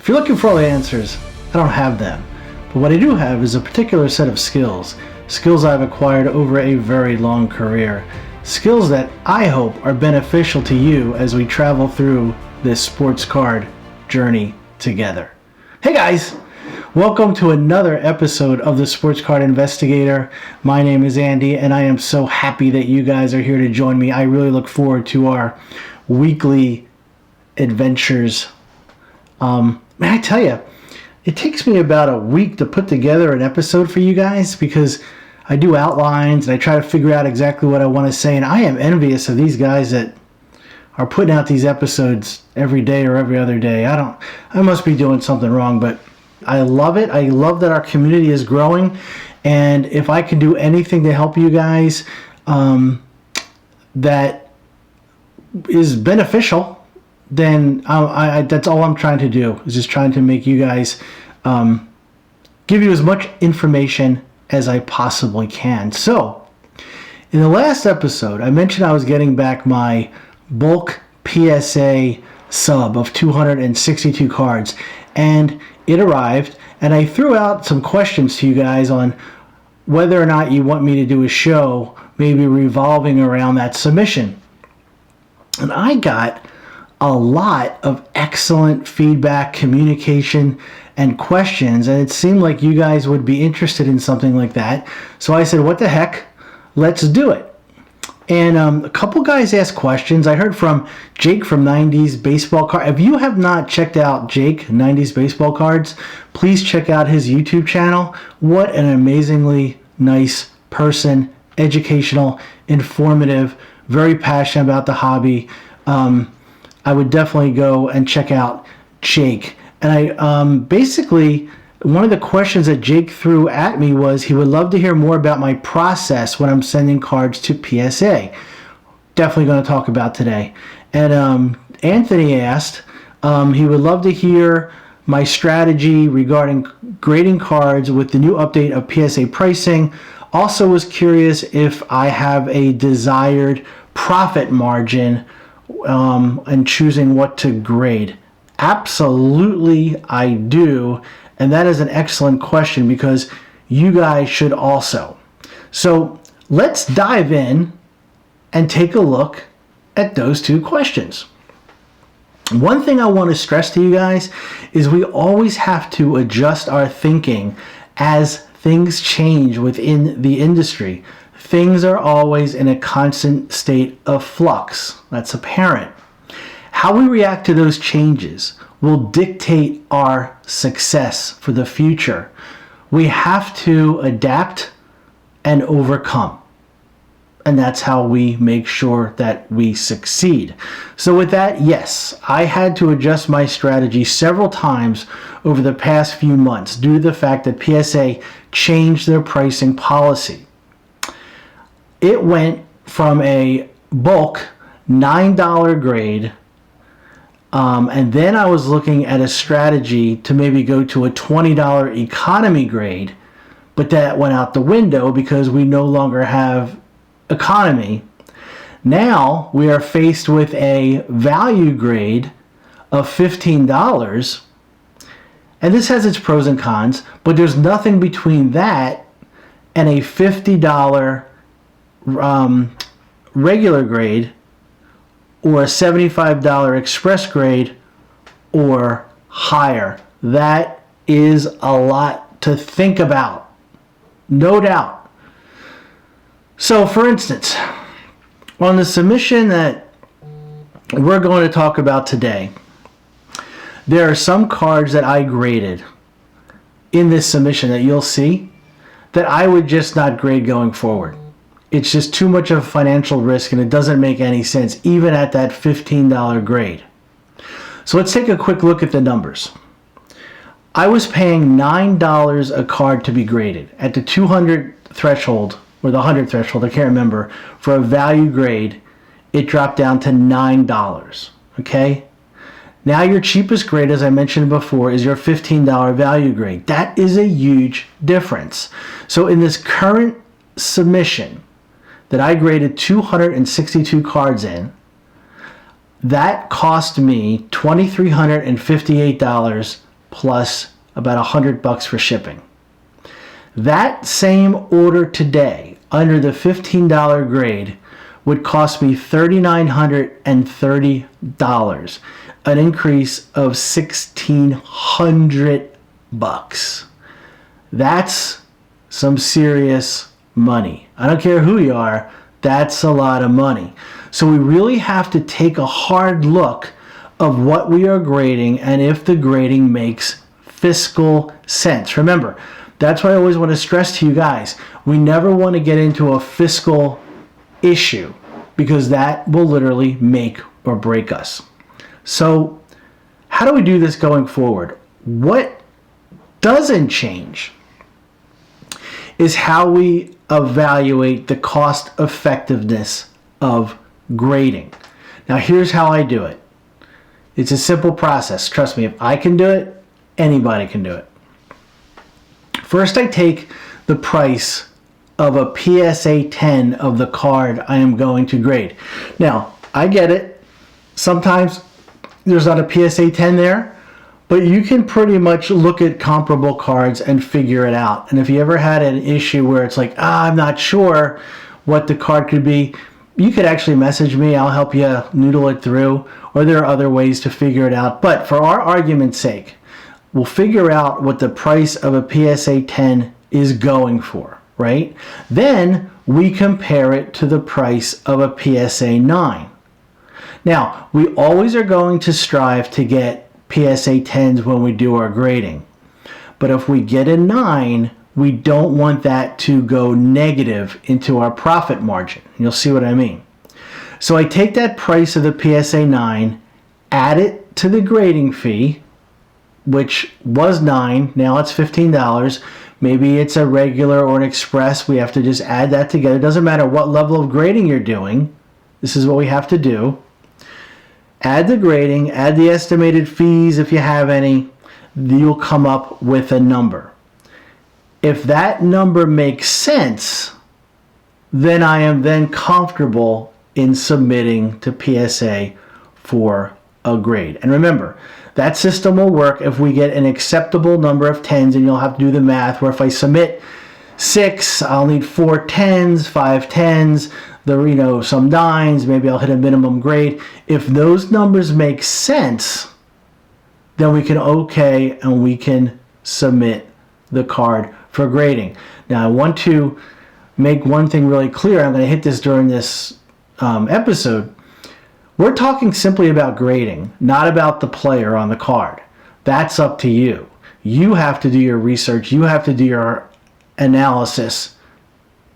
If you're looking for all the answers, I don't have them. But what I do have is a particular set of skills I've acquired over a very long career. Skills that I hope are beneficial to you as we travel through this sports card journey together. Hey guys! Welcome to another episode of the Sports Card Investigator. My name is Andy, and I am so happy that you guys are here to join me. I really look forward to our weekly adventures. Man, I tell you, it takes me about a week to put together an episode for you guys because I do outlines and I try to figure out exactly what I want to say, and I am envious of these guys that are putting out these episodes every day or every other day. I must be doing something wrong, but I love it. I love that our community is growing, and if I can do anything to help you guys that is beneficial, then that's all I'm trying to do, is just trying to make you guys, give you as much information as I possibly can. So, in the last episode, I mentioned I was getting back my bulk PSA sub of 262 cards, and it arrived, and I threw out some questions to you guys on whether or not you want me to do a show maybe revolving around that submission. And I got a lot of excellent feedback, communication, and questions, and it seemed like you guys would be interested in something like that. So I said, what the heck, let's do it. And a couple guys asked questions. I heard from Jake from 90s Baseball Card. If you have not checked out Jake, 90s Baseball Cards, please check out his YouTube channel. What an amazingly nice person, educational, informative, very passionate about the hobby. I would definitely go and check out Jake. And I basically, one of the questions that Jake threw at me was he would love to hear more about my process when I'm sending cards to PSA. Definitely going to talk about today. And Anthony asked, he would love to hear my strategy regarding grading cards with the new update of PSA pricing. Also was curious if I have a desired profit margin and choosing what to grade. Absolutely I do, and that is an excellent question because you guys should also. So let's dive in and take a look at those two questions. One thing I want to stress to you guys is we always have to adjust our thinking as things change within the industry. Things are always in a constant state of flux. That's apparent. How we react to those changes will dictate our success for the future. We have to adapt and overcome. And that's how we make sure that we succeed. So with that, yes, I had to adjust my strategy several times over the past few months due to the fact that PSA changed their pricing policy. It went from a bulk $9 grade, and then I was looking at a strategy to maybe go to a $20 economy grade, but that went out the window because we no longer have economy. Now we are faced with a value grade of $15, and this has its pros and cons, but there's nothing between that and a $50 regular grade or a $75 express grade or higher. That is a lot to think about, no doubt. So for instance, on the submission that we're going to talk about today, there are some cards that I graded in this submission that you'll see that I would just not grade going forward. It's just too much of a financial risk, and it doesn't make any sense, even at that $15 grade. So let's take a quick look at the numbers. I was paying $9 a card to be graded. At the 200 threshold, or the 100 threshold, I can't remember, for a value grade, it dropped down to $9, okay? Now your cheapest grade, as I mentioned before, is your $15 value grade. That is a huge difference. So in this current submission that I graded 262 cards in, that cost me $2,358 plus about $100 for shipping. That same order today under the $15 grade would cost me $3,930, an increase of $1,600. That's some serious money. I don't care who you are, that's a lot of money. So we really have to take a hard look of what we are grading and if the grading makes fiscal sense. Remember, that's why I always want to stress to you guys, we never want to get into a fiscal issue because that will literally make or break us. So how do we do this going forward? What doesn't change is how we evaluate the cost effectiveness of grading. Now here's how I do it. It's a simple process. Trust me, if I can do it, anybody can do it. First, I take the price of a PSA 10 of the card I am going to grade. Now, I get it. Sometimes there's not a PSA 10 there, but you can pretty much look at comparable cards and figure it out. And if you ever had an issue where it's like, I'm not sure what the card could be, you could actually message me. I'll help you noodle it through, or there are other ways to figure it out. But for our argument's sake, we'll figure out what the price of a PSA 10 is going for, right? Then we compare it to the price of a PSA 9. Now, we always are going to strive to get PSA 10s when we do our grading. But if we get a 9, we don't want that to go negative into our profit margin. You'll see what I mean. So I take that price of the PSA 9, add it to the grading fee, which was $9, now it's $15. Maybe it's a regular or an express. We have to just add that together. It doesn't matter what level of grading you're doing. This is what we have to do. Add the grading, add the estimated fees if you have any, you'll come up with a number. If that number makes sense, then I am then comfortable in submitting to PSA for a grade. And remember, that system will work if we get an acceptable number of 10s, and you'll have to do the math where if I submit 6, I'll need 4 10s, 5 10s, some 9s, maybe I'll hit a minimum grade. If those numbers make sense, then we can okay and we can submit the card for grading. Now I want to make one thing really clear. I'm going to hit this during this episode. We're talking simply about grading, not about the player on the card. That's up to you. You have to do your research. You have to do your analysis,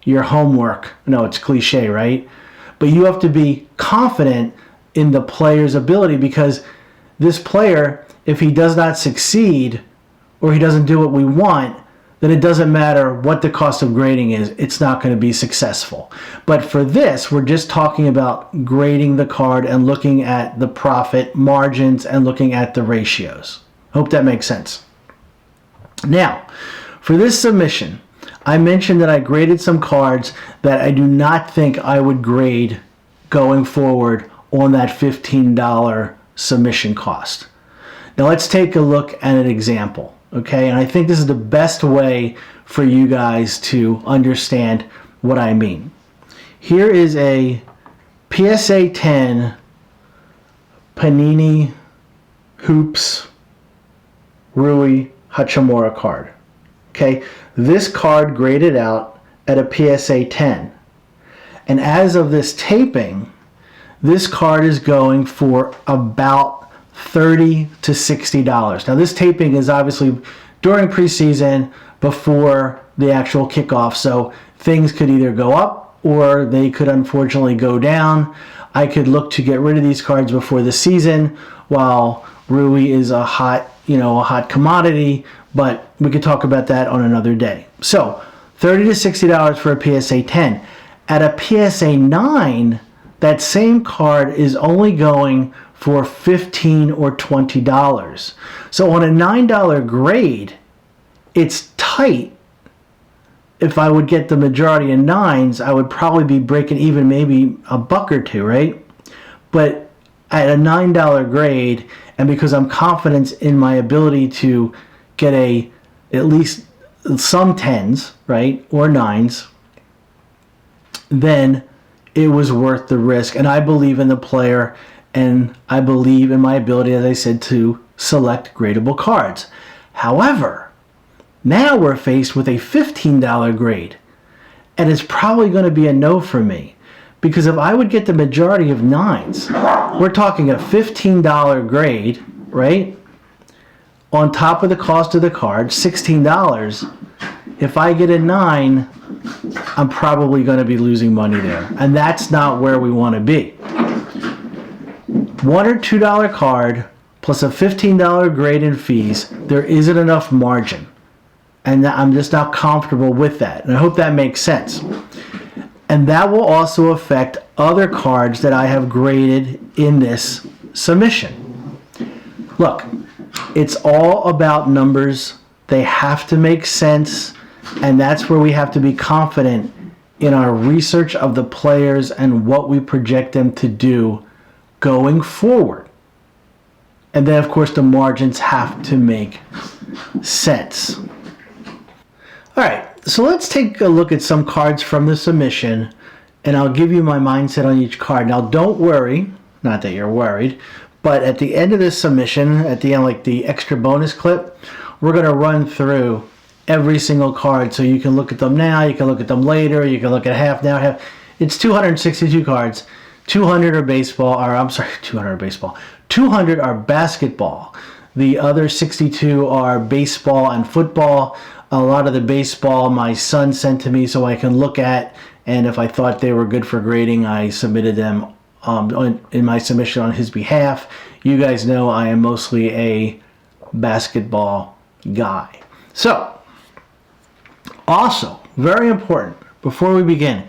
your homework. No, it's cliche, right? But you have to be confident in the player's ability, because this player, if he does not succeed or he doesn't do what we want, then it doesn't matter what the cost of grading is, it's not going to be successful. But for this, we're just talking about grading the card and looking at the profit margins and looking at the ratios. Hope that makes sense. Now, for this submission, I mentioned that I graded some cards that I do not think I would grade going forward on that $15 submission cost. Now let's take a look at an example, okay? And I think this is the best way for you guys to understand what I mean. Here is a PSA 10 Panini Hoops Rui Hachimura card. Okay, this card graded out at a PSA 10. And as of this taping, this card is going for about $30 to $60. Now this taping is obviously during preseason, before the actual kickoff, so things could either go up or they could unfortunately go down. I could look to get rid of these cards before the season, while Rui is a hot commodity, but we could talk about that on another day. So $30 to $60 for a PSA 10. At a PSA 9, that same card is only going for $15 or $20. So on a $9 grade, it's tight. If I would get the majority of 9s, I would probably be breaking even maybe $1 or $2, right? But at a $9 grade, and because I'm confident in my ability to get at least some 10s, right, or 9s, then it was worth the risk. And I believe in the player, and I believe in my ability, as I said, to select gradable cards. However, now we're faced with a $15 grade, and it's probably going to be a no for me, because if I would get the majority of 9s, we're talking a $15 grade, right, on top of the cost of the card, $16. If I get a 9, I'm probably going to be losing money there, and that's not where we want to be. $1 or $2 card plus a $15 grade in fees, there isn't enough margin, and I'm just not comfortable with that, and I hope that makes sense. And that will also affect other cards that I have graded in this submission. Look, it's all about numbers. They have to make sense, and that's where we have to be confident in our research of the players and what we project them to do going forward. And then, of course, the margins have to make sense. All right, so let's take a look at some cards from the submission, and I'll give you my mindset on each card. Now, don't worry, not that you're worried, but at the end of this submission, at the end, like the extra bonus clip, we're going to run through every single card, so you can look at them now, you can look at them later, you can look at half now, half. It's 262 cards. 200 are baseball, or I'm sorry, 200 are baseball. 200 are basketball. The other 62 are baseball and football. A lot of the baseball my son sent to me so I can look at, and if I thought they were good for grading, I submitted them in my submission on his behalf. You guys know I am mostly a basketball guy. So, also, very important, before we begin,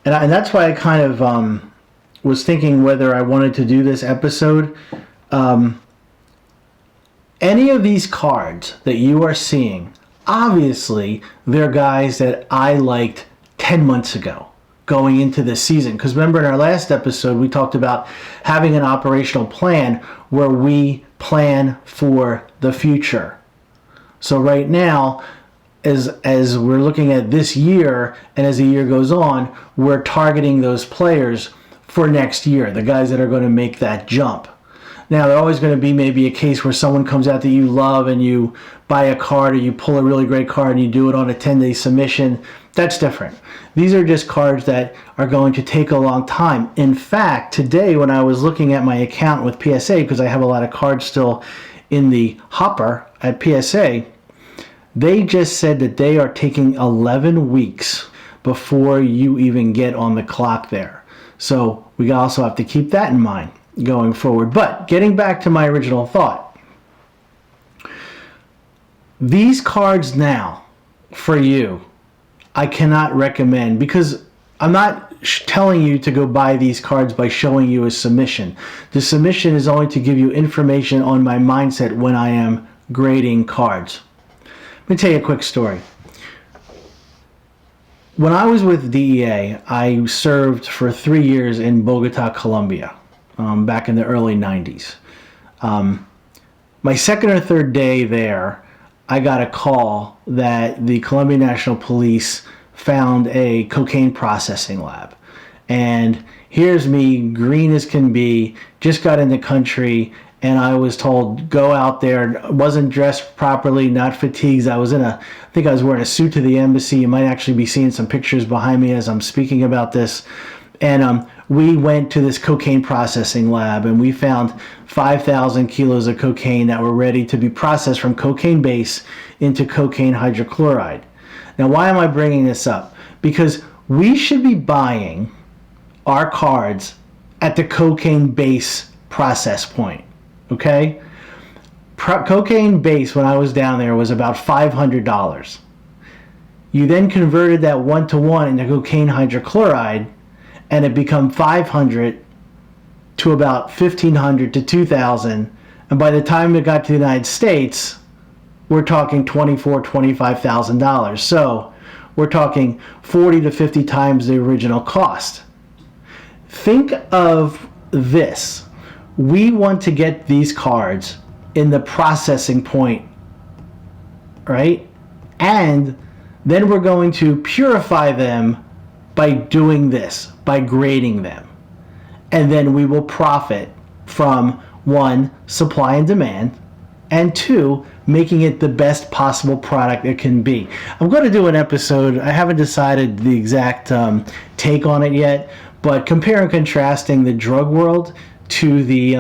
and that's why I kind of was thinking whether I wanted to do this episode. Any of these cards that you are seeing, obviously, they're guys that I liked 10 months ago going into this season. Because remember, in our last episode, we talked about having an operational plan where we plan for the future. So right now, as we're looking at this year, and as the year goes on, we're targeting those players for next year, the guys that are going to make that jump. Now, there's always going to be maybe a case where someone comes out that you love and you buy a card, or you pull a really great card and you do it on a 10-day submission. That's different. These are just cards that are going to take a long time. In fact, today when I was looking at my account with PSA, because I have a lot of cards still in the hopper at PSA, they just said that they are taking 11 weeks before you even get on the clock there. So we also have to keep that in mind going forward. But getting back to my original thought, these cards now for you, I cannot recommend, because I'm not telling you to go buy these cards by showing you a submission. The submission is only to give you information on my mindset when I am grading cards. Let me tell you a quick story. When I was with DEA, I served for 3 years in Bogota, Colombia, back in the early 90s. My second or third day there, I got a call that the Colombian National Police found a cocaine processing lab. And here's me, green as can be, just got in the country, and I was told, go out there. Wasn't dressed properly, not fatigues. I think I was wearing a suit to the embassy. You might actually be seeing some pictures behind me as I'm speaking about this. And we went to this cocaine processing lab, and we found 5,000 kilos of cocaine that were ready to be processed from cocaine base into cocaine hydrochloride. Now, why am I bringing this up? Because we should be buying our cards at the cocaine base process point. Okay? Cocaine base, when I was down there, was about $500. You then converted that 1-to-1 into cocaine hydrochloride, and it become $500 to about $1,500 to $2,000. And by the time it got to the United States, we're talking $24,000, $25,000. So we're talking 40 to 50 times the original cost. Think of this. we want to get these cards in the processing point, right? And then we're going to purify them by doing this, by grading them. And then we will profit from, one, supply and demand, and two, making it the best possible product it can be. I'm going to do an episode, I haven't decided the exact take on it yet, but compare and contrasting the drug world to the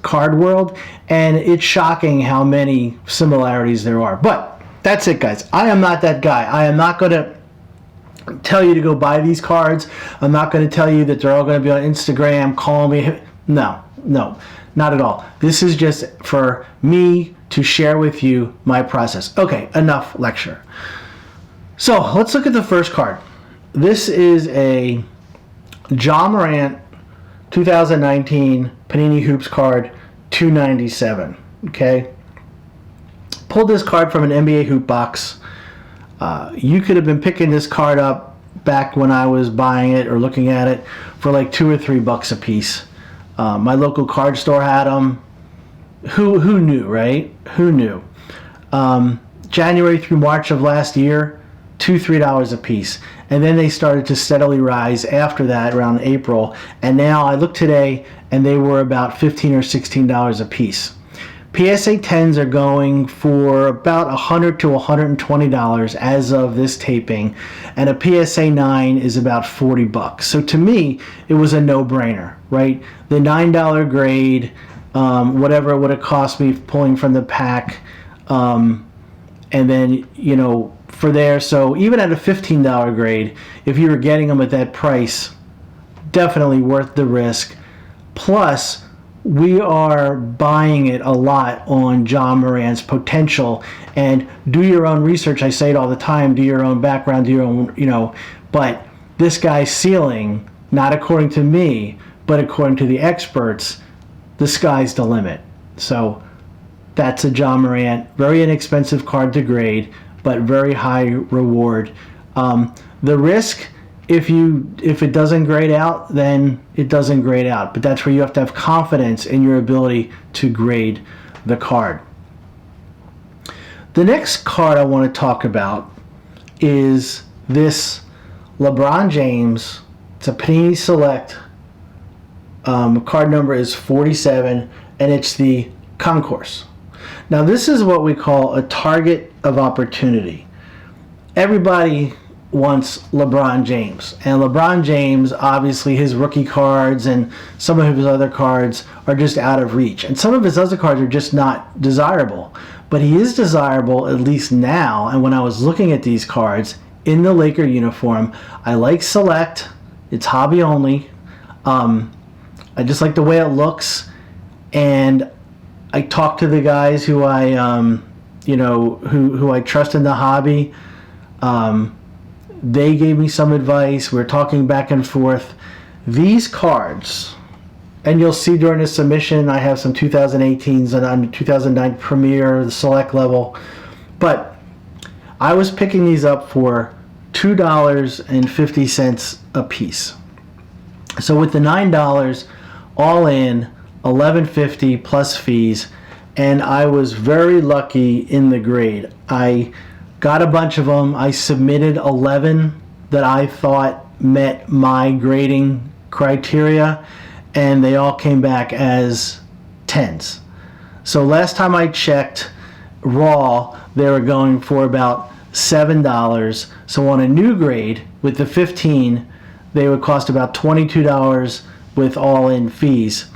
card world, and it's shocking how many similarities there are. But that's it, guys. I am not that guy. I am not going to tell you to go buy these cards. I'm not going to tell you that they're all going to be on Instagram, call me. No, not at all. This is just for me to share with you my process. Okay, enough lecture. So let's look at the first card. This is a Ja Morant 2019 Panini Hoops card, $297. Okay, pulled this card from an NBA hoop box. You could have been picking this card up back when I was buying it or looking at it for like $2 or $3 a piece. My local card store had them. Who knew, right? Who knew? January through March of last year, $2-3 a piece. And then they started to steadily rise after that around April. And now I look today and they were about $15 or $16 a piece. PSA 10s are going for about $100 to $120 as of this taping, and a PSA 9 is about $40. So to me, it was a no-brainer, right? The $9 grade, whatever it would have cost me pulling from the pack, and then, you know, for there. So even at a $15 grade, if you were getting them at that price, definitely worth the risk. Plus, we are buying it a lot on Ja Morant's potential, and do your own research. I say it all the time, do your own background, do your own, you know, but this guy's ceiling, not according to me, but according to the experts, the sky's the limit. So that's a Ja Morant, very inexpensive card to grade, but very high reward. The risk, if it doesn't grade out, then it doesn't grade out. But that's where you have to have confidence in your ability to grade the card. The next card I want to talk about is this LeBron James. It's a Panini Select. Card number is 47, and it's the Concourse. Now this is what we call a target of opportunity. Everybody wants LeBron James, and LeBron James, obviously his rookie cards and some of his other cards are just out of reach, and some of his other cards are just not desirable, but he is desirable at least now. And when I was looking at these cards in the Laker uniform, I like Select. It's hobby only. I just like the way it looks, and I talked to the guys who I who I trust in the hobby. They gave me some advice. We're talking back and forth. These cards, and you'll see during the submission, I have some 2018s and I'm 2009 Premier, the Select level. But I was picking these up for $2.50 a piece. So with the $9 all in, $11.50 plus fees, and I was very lucky in the grade. I got a bunch of them. I submitted 11 that I thought met my grading criteria, and they all came back as 10s. So last time I checked raw, they were going for about $7. So on a new grade with the 15, they would cost about $22 with all-in fees.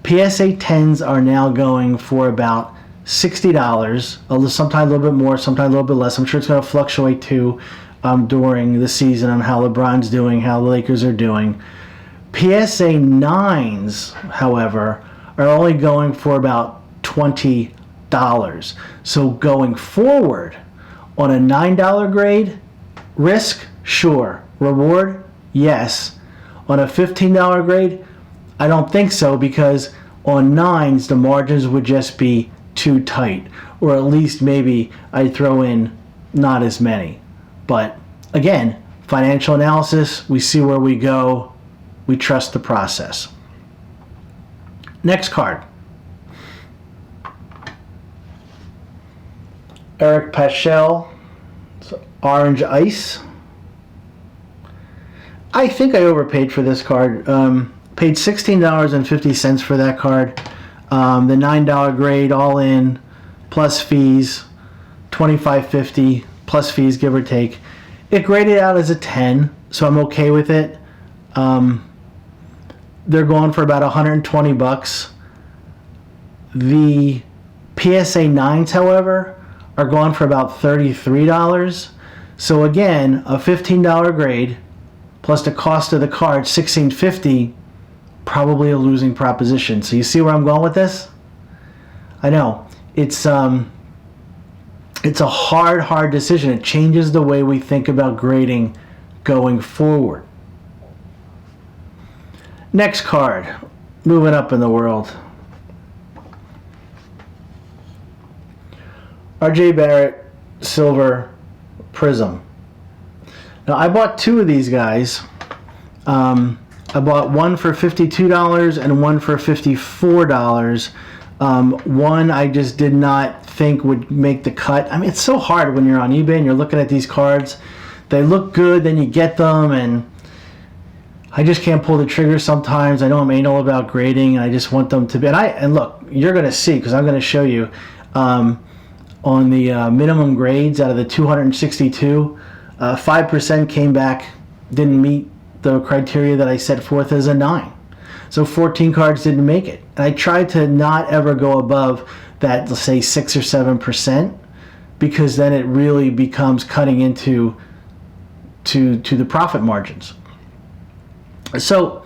PSA 10s are now going for about $60, sometimes a little bit more, sometimes a little bit less. I'm sure it's going to fluctuate too during the season on how LeBron's doing, how the Lakers are doing. PSA 9s, however, are only going for about $20. So going forward, on a $9 grade, risk, sure. Reward, yes. On a $15 grade, I don't think so, because on 9s, the margins would just be too tight, or at least maybe I'd throw in not as many. But again, financial analysis, we see where we go, we trust the process. Next card. Eric Paschal, Orange Ice. I think I overpaid for this card. Paid $16.50 for that card. The $9 grade all in, plus fees, $25.50 plus fees, give or take. It graded out as a 10, so I'm okay with it. They're going for about $120. The PSA 9s, however, are going for about $33. So again, a $15 grade plus the cost of the card, $16.50, probably a losing proposition. So you see where I'm going with this? I know it's a hard decision. It changes the way we think about grading going forward. Next card, moving up in the world. RJ Barrett Silver Prism. Now I bought two of these guys. I bought one for $52 and one for $54. One I just did not think would make the cut. I mean, it's so hard when you're on eBay and you're looking at these cards. They look good, then you get them, and I just can't pull the trigger sometimes. I know I'm anal about grading, and I just want them to be. And look, you're going to see, because I'm going to show you on the minimum grades out of the 262, 5% came back, didn't meet the criteria that I set forth as a 9. So 14 cards didn't make it. And I tried to not ever go above that, let's say 6 or 7%, because then it really becomes cutting into to the profit margins. So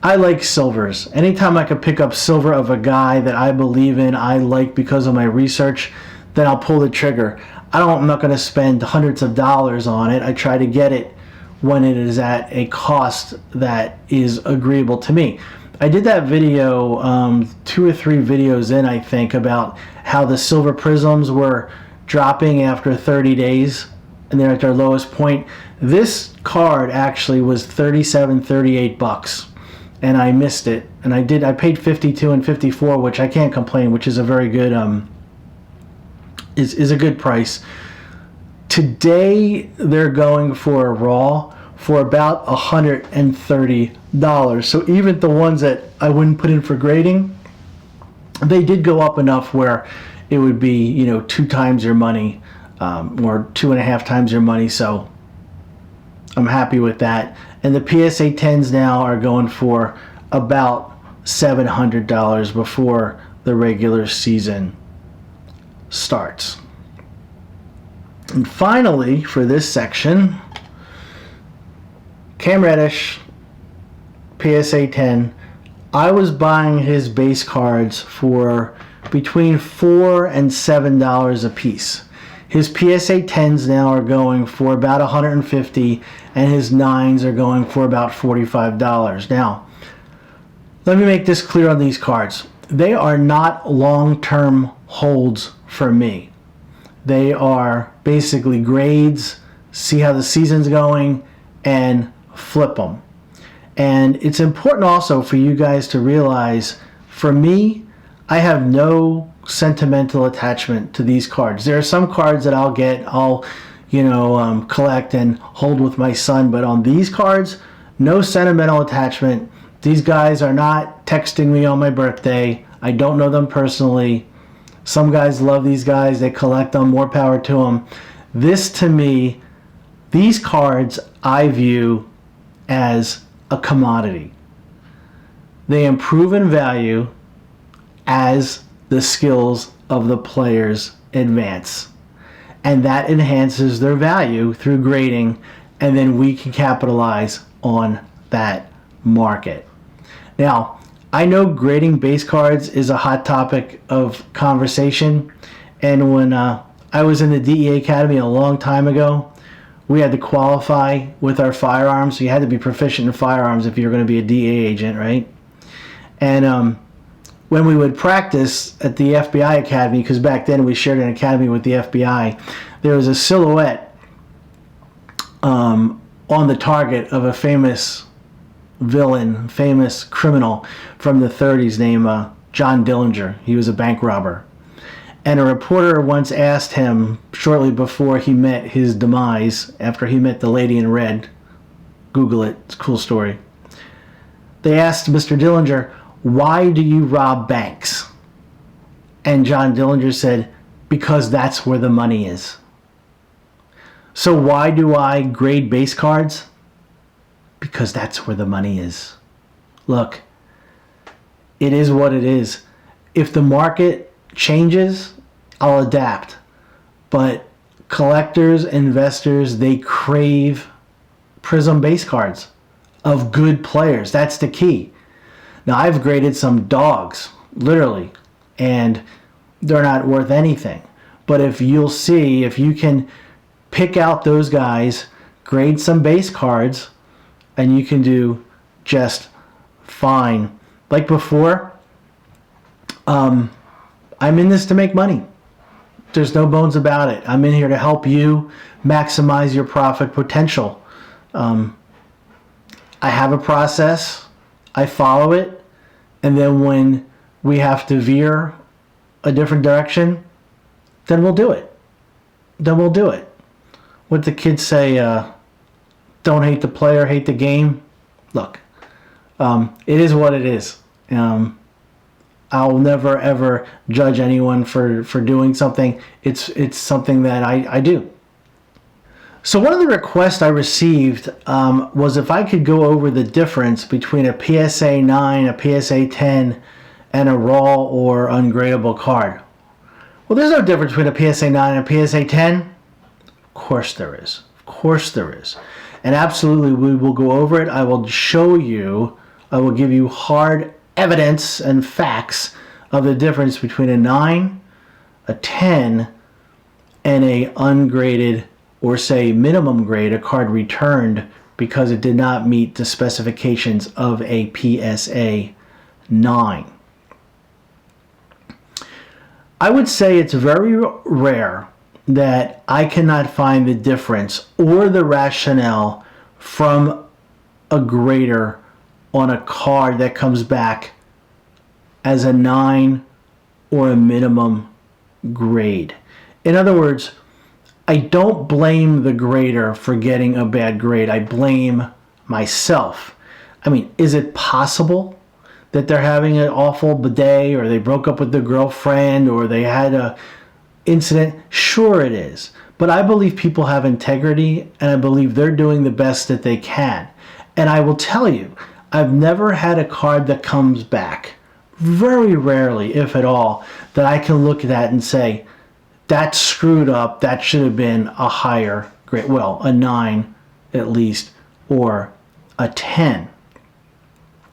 I like silvers. Anytime I could pick up silver of a guy that I believe in, I like because of my research, then I'll pull the trigger. I'm not going to spend hundreds of dollars on it. I try to get it when it is at a cost that is agreeable to me. I did that video 2 or 3 videos in, I think, about how the silver prisms were dropping after 30 days and they're at their lowest point. This card actually was $38, and I missed it. And I paid $52 and $54, which I can't complain, which is a very good is a good price. Today they're going for a raw for about $130. So even the ones that I wouldn't put in for grading, they did go up enough where it would be 2 times your money, or 2.5 times your money. So I'm happy with that. And the PSA 10s now are going for about $700 before the regular season starts. And finally, for this section, Cam Reddish, PSA 10. I was buying his base cards for between $4 and $7 a piece. His PSA 10s now are going for about $150, and his 9s are going for about $45. Now, let me make this clear on these cards. They are not long-term holds for me. They are basically grades, see how the season's going, and flip them. And it's important also for you guys to realize, for me, I have no sentimental attachment to these cards. There are some cards that I'll collect and hold with my son, but on these cards, no sentimental attachment. These guys are not texting me on my birthday. I don't know them personally. Some guys love these guys. They collect them. More power to them. This, to me, these cards I view as a commodity. They improve in value as the skills of the players advance. And that enhances their value through grading, and then we can capitalize on that market. Now, I know grading base cards is a hot topic of conversation, and when I was in the DEA Academy a long time ago, we had to qualify with our firearms. So you had to be proficient in firearms if you were going to be a DEA agent, right? And when we would practice at the FBI Academy, because back then we shared an academy with the FBI, there was a silhouette on the target of a famous villain, famous criminal from the 30s named John Dillinger. He was a bank robber. And a reporter once asked him, shortly before he met his demise, after he met the lady in red, Google it, it's a cool story. They asked Mr. Dillinger, "Why do you rob banks?" And John Dillinger said, "Because that's where the money is." So why do I grade base cards? Because that's where the money is. Look, it is what it is. If the market changes, I'll adapt. But collectors, investors, they crave Prism base cards of good players. That's the key. Now, I've graded some dogs, literally, and they're not worth anything. But if you'll see, if you can pick out those guys, grade some base cards, and you can do just fine. Like before, I'm in this to make money. There's no bones about it. I'm in here to help you maximize your profit potential. I have a process. I follow it. And then when we have to veer a different direction, then we'll do it. What the kids say, don't hate the player, hate the game. Look, it is what it is. I'll never ever judge anyone for doing something. It's something that I do. So one of the requests I received was if I could go over the difference between a PSA 9, a PSA 10, and a raw or ungradable card. Well, there's no difference between a PSA 9 and a PSA 10. Of course there is. And absolutely, we will go over it. I will show you, I will give you hard evidence and facts of the difference between a 9, a 10, and a ungraded, or say minimum grade, a card returned because it did not meet the specifications of a PSA 9. I would say it's very rare that I cannot find the difference or the rationale from a grader on a card that comes back as a 9 or a minimum grade. In other words, I don't blame the grader for getting a bad grade. I blame myself. I mean, is it possible that they're having an awful day, or they broke up with their girlfriend, or they had a incident? Sure it is. But I believe people have integrity, and I believe they're doing the best that they can. And I will tell you, I've never had a card that comes back, very rarely, if at all, that I can look at that and say, that's screwed up, that should have been a higher grade. Well, a 9 at least, or a 10.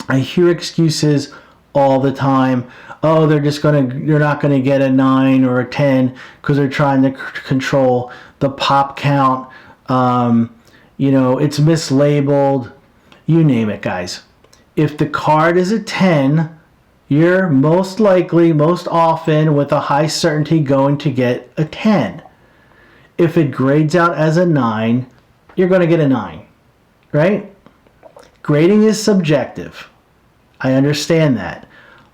I hear excuses all the time. Oh, they're not gonna get a 9 or a 10 because they're trying to control the pop count. It's mislabeled. You name it, guys. If the card is a 10, you're most likely, most often, with a high certainty, going to get a 10. If it grades out as a 9, you're going to get a 9, right? Grading is subjective. I understand that.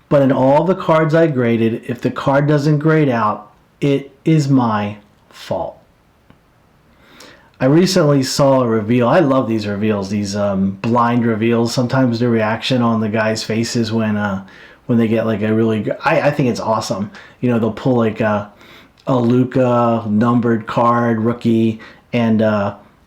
But in all the cards I graded, if the card doesn't grade out, it is my fault. I recently saw a reveal. I love these reveals, these blind reveals. Sometimes the reaction on the guys' faces when they get like a really good, I think it's awesome. They'll pull like a Luka numbered card, rookie, and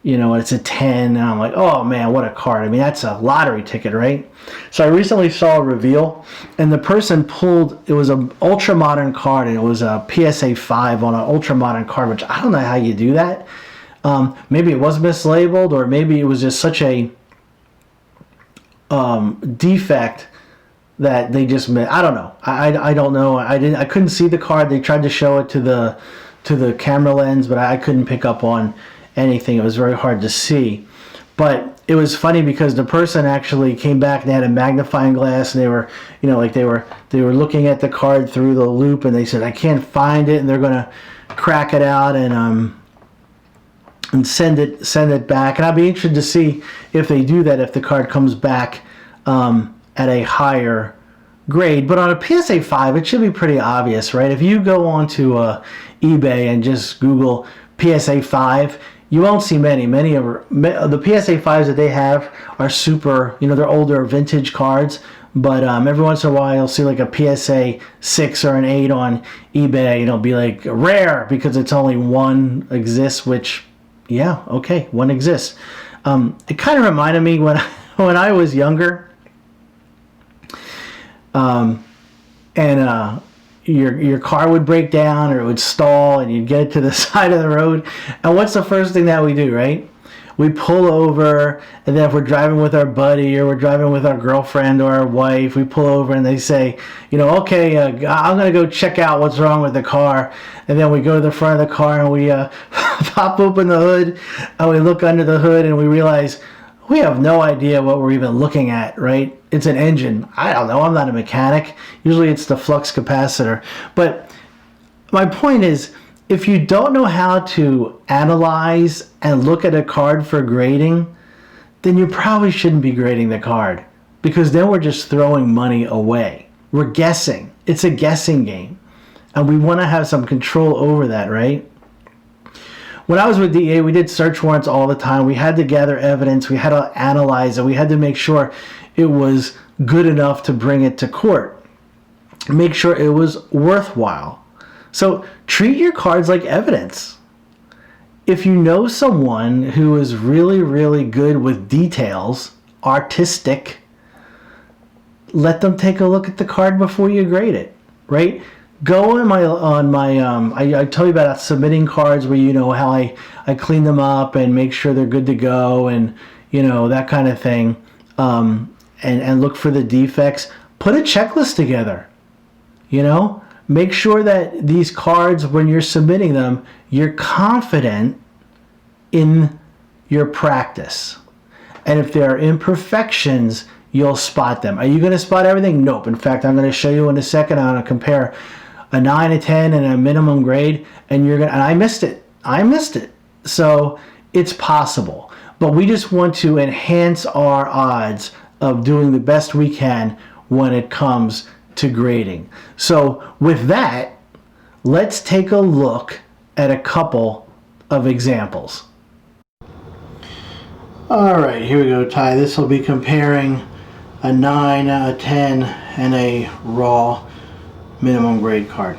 it's a 10, and I'm like, oh man, what a card. I mean, that's a lottery ticket, right? So I recently saw a reveal, and the person pulled, it was an ultra modern card, and it was a PSA 5 on an ultra modern card, which I don't know how you do that. Maybe it was mislabeled, or maybe it was just such a defect that they just missed. I don't know. I don't know. I couldn't see the card. They tried to show it to the camera lens, but I couldn't pick up on anything. It was very hard to see. But it was funny because the person actually came back and they had a magnifying glass, and they were, they were looking at the card through the loop, and they said, I can't find it, and they're gonna crack it out and send it back. And I'll be interested to see if they do that, if the card comes back at a higher grade. But on a PSA 5, it should be pretty obvious, right? If you go onto eBay and just Google PSA 5, you won't see many. Many of the PSA 5s that they have are super, they're older vintage cards. But every once in a while, you'll see like a PSA 6 or an 8 on eBay, and it'll be like rare because it's only one exists, which, yeah, okay, one exists. It kind of reminded me when I was younger, and your car would break down or it would stall, and you'd get it to the side of the road. And what's the first thing that we do, right? We pull over, and then if we're driving with our buddy or we're driving with our girlfriend or our wife, we pull over and they say, okay, I'm going to go check out what's wrong with the car. And then we go to the front of the car and we pop open the hood and we look under the hood and we realize we have no idea what we're even looking at, right? It's an engine. I don't know. I'm not a mechanic. Usually it's the flux capacitor. But my point is, if you don't know how to analyze and look at a card for grading, then you probably shouldn't be grading the card, because then we're just throwing money away. We're guessing. It's a guessing game. And we want to have some control over that, right? When I was with DA, we did search warrants all the time. We had to gather evidence. We had to analyze it. We had to make sure it was good enough to bring it to court. Make sure it was worthwhile. So treat your cards like evidence. If you know someone who is really, really good with details, artistic, let them take a look at the card before you grade it, right? Go on my I tell you about submitting cards where how I clean them up and make sure they're good to go, and that kind of thing, and look for the defects. Put a checklist together, Make sure that these cards, when you're submitting them, you're confident in your practice. And if there are imperfections, you'll spot them. Are you going to spot everything? Nope. In fact, I'm going to show you in a second. I'm going to compare a 9, a 10, and a minimum grade. And I missed it. So it's possible. But we just want to enhance our odds of doing the best we can when it comes to grading. So with that, let's take a look at a couple of examples. All right, here we go, Ty. This will be comparing a 9, a 10, and a raw minimum grade card.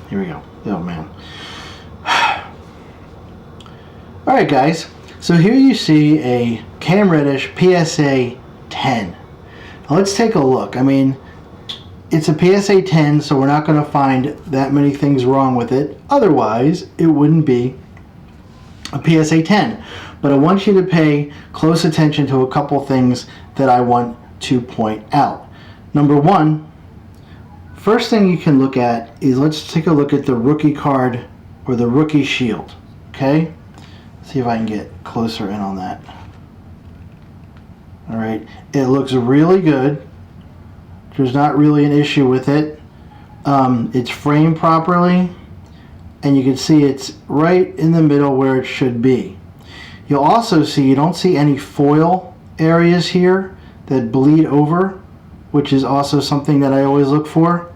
Here we go. Oh, man. All right, guys. So here you see a Cam Reddish PSA 10. Now let's take a look. I mean, it's a PSA 10, so we're not going to find that many things wrong with it. Otherwise, it wouldn't be a PSA 10. But I want you to pay close attention to a couple things that I want to point out. Number one, first thing you can look at is, let's take a look at the rookie card or the rookie shield. Okay? See if I can get closer in on that. All right, it looks really good. There's not really an issue with it. It's framed properly, and you can see it's right in the middle where it should be. You'll also see you don't see any foil areas here that bleed over, which is also something that I always look for.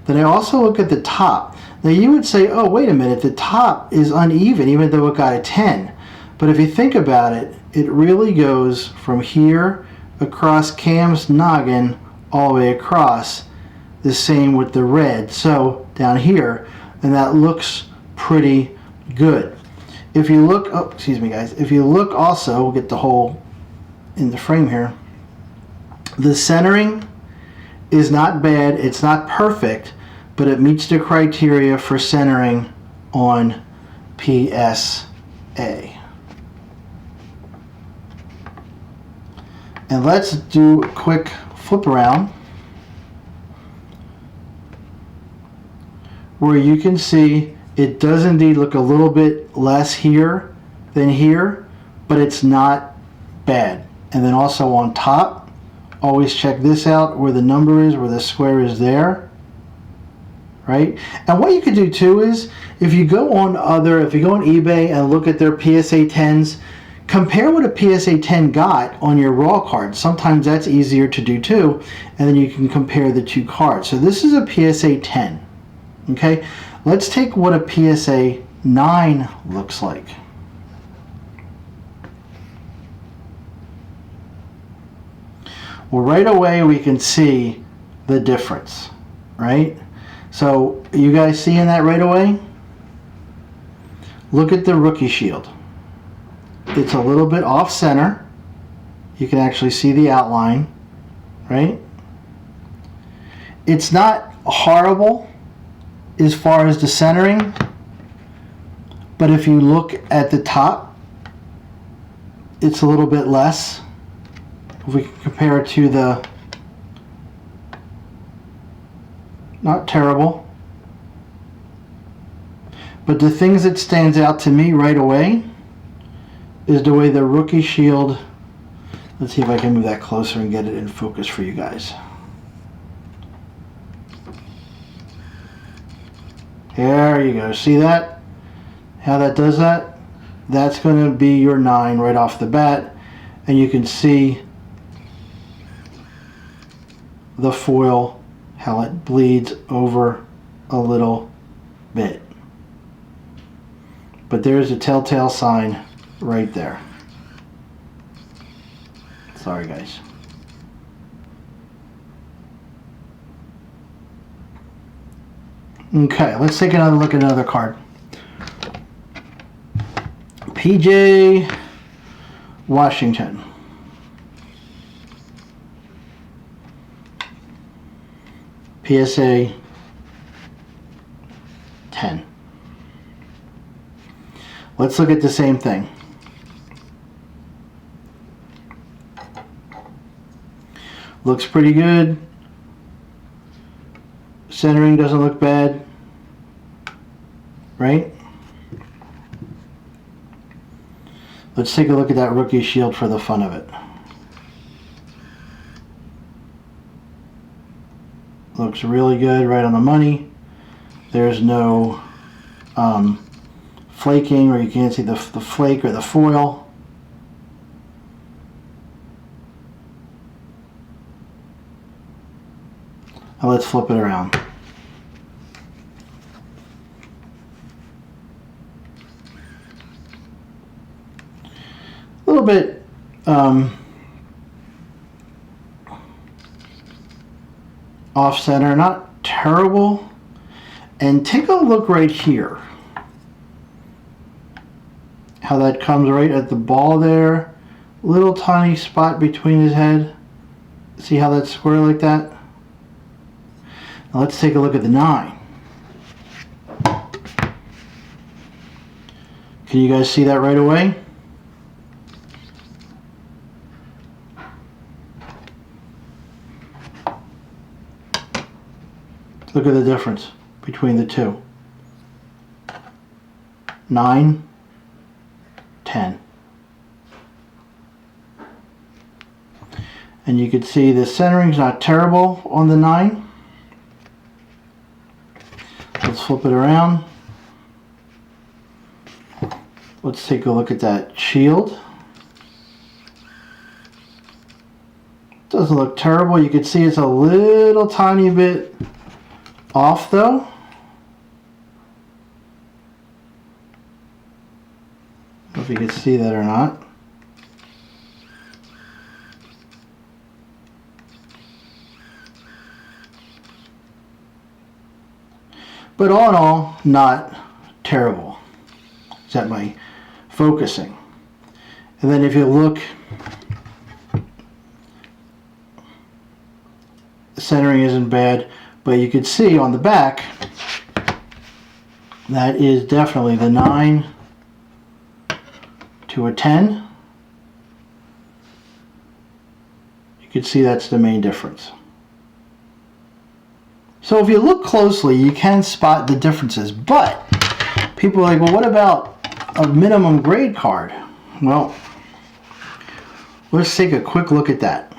Then I also look at the top. Now you would say, oh, wait a minute, the top is uneven even though it got a 10. But if you think about it, it really goes from here across Cam's noggin all the way across. The same with the red. So down here, and that looks pretty good. If you look, oh, excuse me guys, if you look also, we'll get the hole in the frame here. The centering is not bad. It's not perfect, but it meets the criteria for centering on PSA. And let's do a quick flip around where you can see it does indeed look a little bit less here than here, but it's not bad. And then also on top, always check this out where the number is, where the square is there, right? And what you could do too is, if you go on eBay and look at their PSA 10s, compare what a PSA 10 got on your raw card. Sometimes that's easier to do too, and then you can compare the two cards. So this is a PSA 10. Okay, let's take what a PSA 9 looks like. Well, right away we can see the difference, right? So you guys seeing that right away? Look at the rookie shield. It's a little bit off center. You can actually see the outline, right? It's not horrible as far as the centering, but if you look at the top, it's a little bit less. If we compare it to the, not terrible, but the things that stands out to me right away is the way the rookie shield, let's see if I can move that closer and get it in focus for you guys. There you go, see that? How that does that? That's going to be your 9 right off the bat, and you can see the foil, how it bleeds over a little bit. But there's a telltale sign right there. Sorry guys. Okay, let's take another look at another card. PJ Washington. PSA 10. Let's look at the same thing. Looks pretty good. Centering doesn't look bad, right? Let's take a look at that rookie shield for the fun of it. Looks really good, right on the money. There's no flaking, or you can't see the flake or the foil. Now let's flip it around. A little bit off center, not terrible. And take a look right here. How that comes right at the ball there. Little tiny spot between his head. See how that's square like that? Now let's take a look at the 9. Can you guys see that right away? Look at the difference between the two. 9, 10. And you can see the centering's not terrible on the 9. Let's flip it around. Let's take a look at that shield. Doesn't look terrible. You can see it's a little tiny bit off though. I don't know if you can see that or not. But all in all, not terrible. Is that my focusing? And then if you look, the centering isn't bad, but you can see on the back, that is definitely the 9 to a 10. You can see that's the main difference. So if you look closely, you can spot the differences, but people are like, well, what about a minimum grade card? Well, let's take a quick look at that.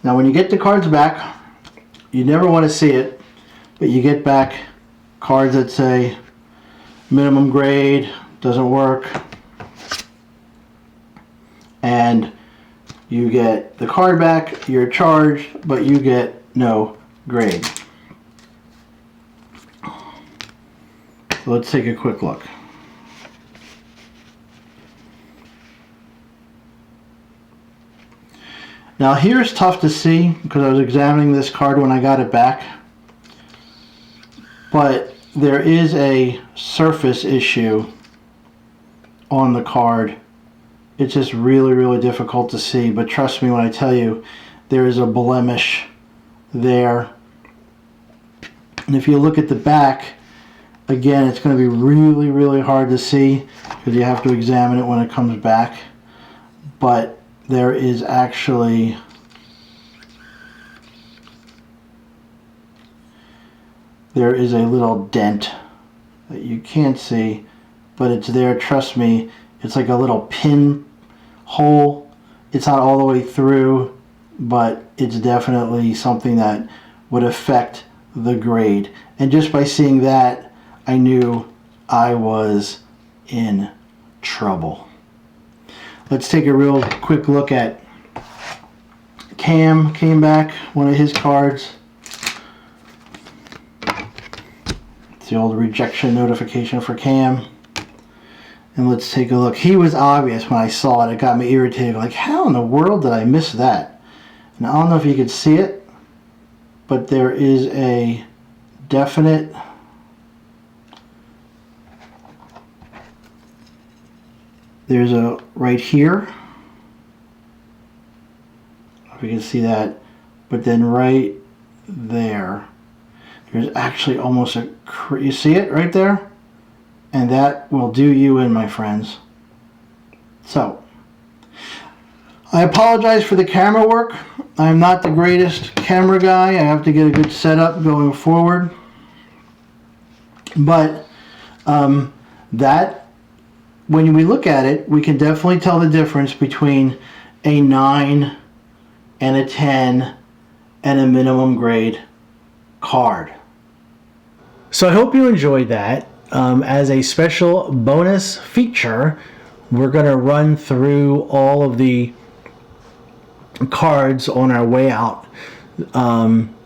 Now when you get the cards back, you never want to see it, but you get back cards that say minimum grade, doesn't work. You get the card back, you're charged, but you get no grade. So let's take a quick look. Now here's tough to see because I was examining this card when I got it back, but there is a surface issue on the card. It's just really, really difficult to see, but trust me when I tell you there is a blemish there. And if you look at the back, again, it's going to be really, really hard to see because you have to examine it when it comes back. But there is actually a little dent that you can't see, but it's there. Trust me, it's like a little pin hole. It's not all the way through, but it's definitely something that would affect the grade. And just by seeing that, I knew I was in trouble. Let's take a real quick look at Cam. Came back, one of his cards. It's the old rejection notification for Cam. And let's take a look. He was obvious when I saw it. It got me irritated. Like, how in the world did I miss that? And I don't know if you could see it, but there is a definite there's a right here, if you can see that, but then right there there's actually almost a, you see it right there, and that will do you in, my friends. So I apologize for the camera work. I'm not the greatest camera guy. I have to get a good setup going forward, but that, when we look at it, we can definitely tell the difference between a 9 and a 10 and a minimum grade card. So I hope you enjoyed that. As a special bonus feature, we're going to run through all of the cards on our way out.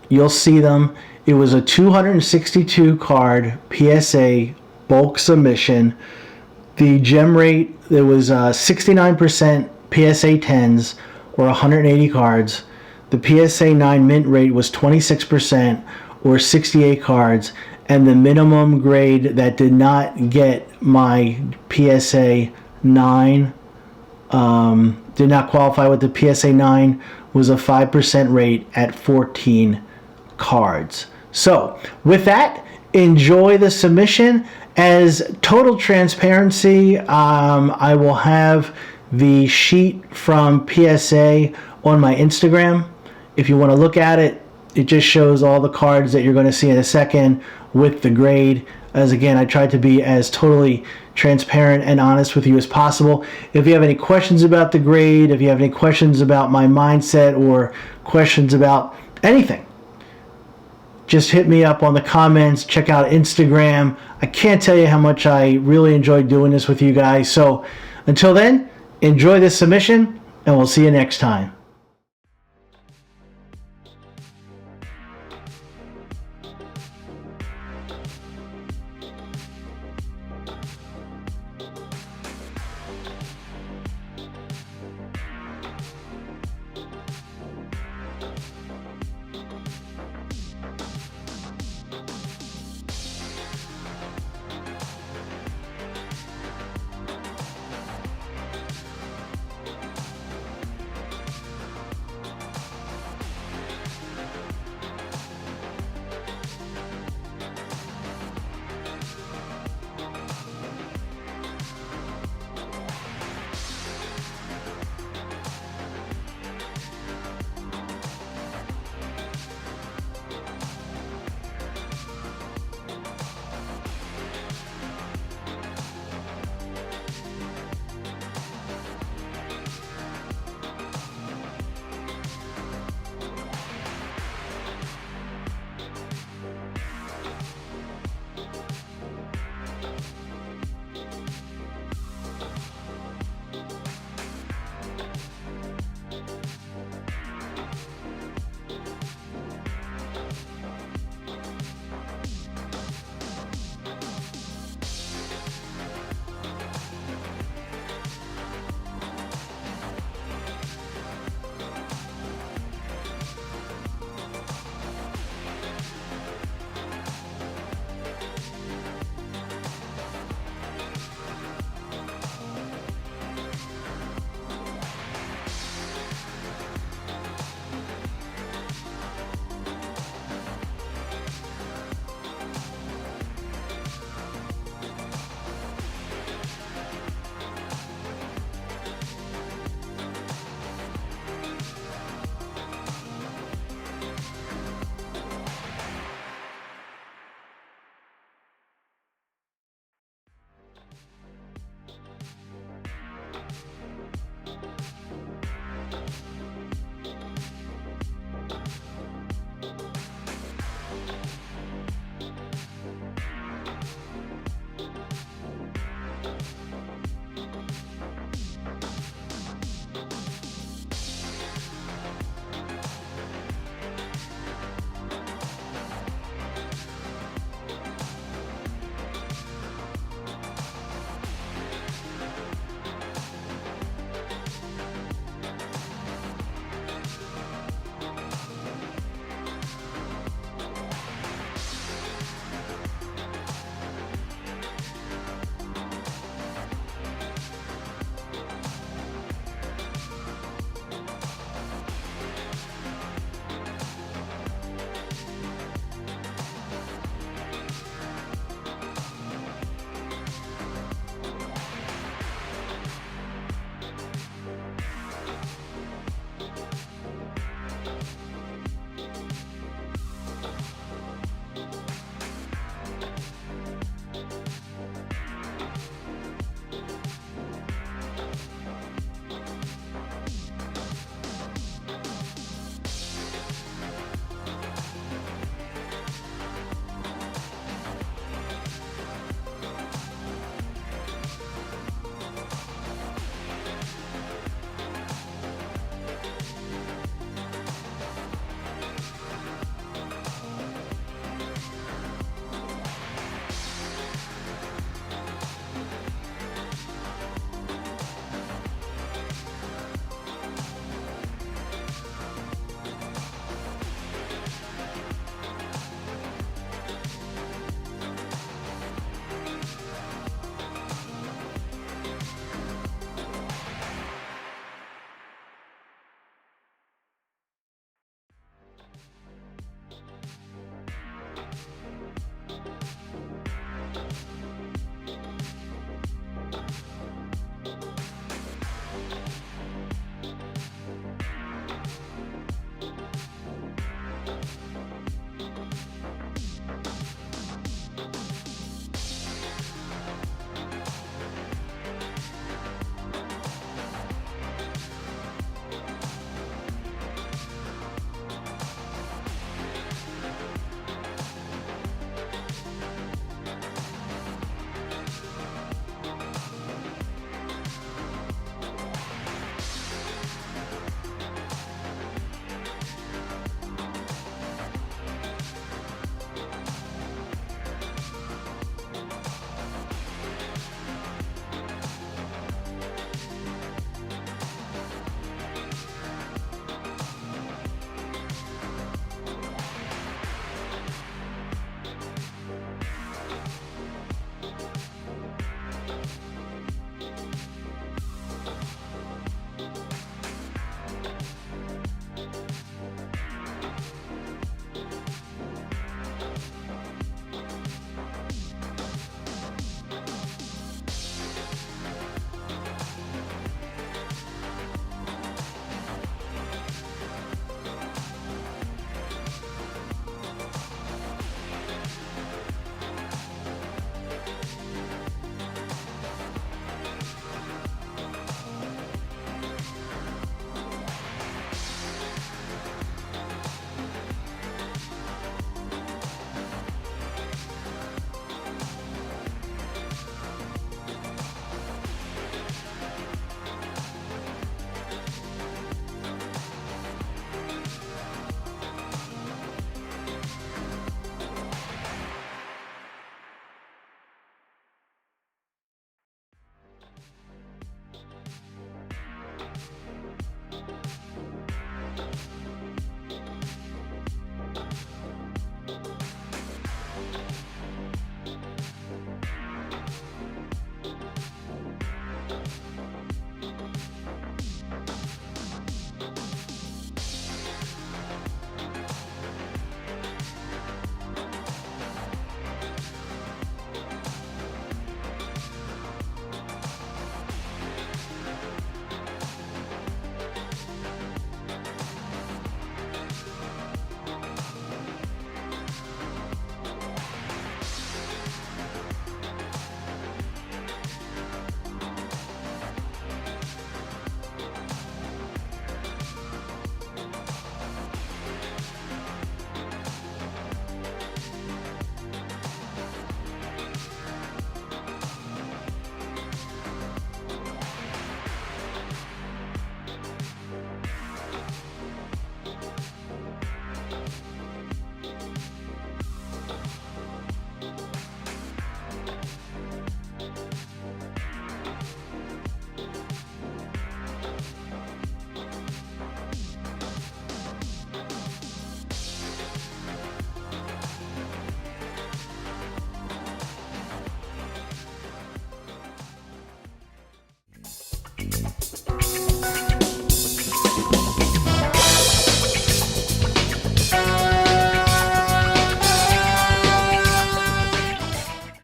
You'll see them. It was a 262 card PSA bulk submission. The gem rate, there was 69% PSA 10s, or 180 cards. The PSA 9 mint rate was 26%, or 68 cards. And the minimum grade that did not get my PSA 9, did not qualify with the PSA 9, was a 5% rate at 14 cards. So, with that, enjoy the submission. As total transparency, I will have the sheet from PSA on my Instagram. If you want to look at it, it just shows all the cards that you're going to see in a second with the grade. As again, I tried to be as totally transparent and honest with you as possible. If you have any questions about the grade, if you have any questions about my mindset or questions about anything, just hit me up on the comments. Check out Instagram. I can't tell you how much I really enjoyed doing this with you guys. So until then, enjoy this submission, and we'll see you next time.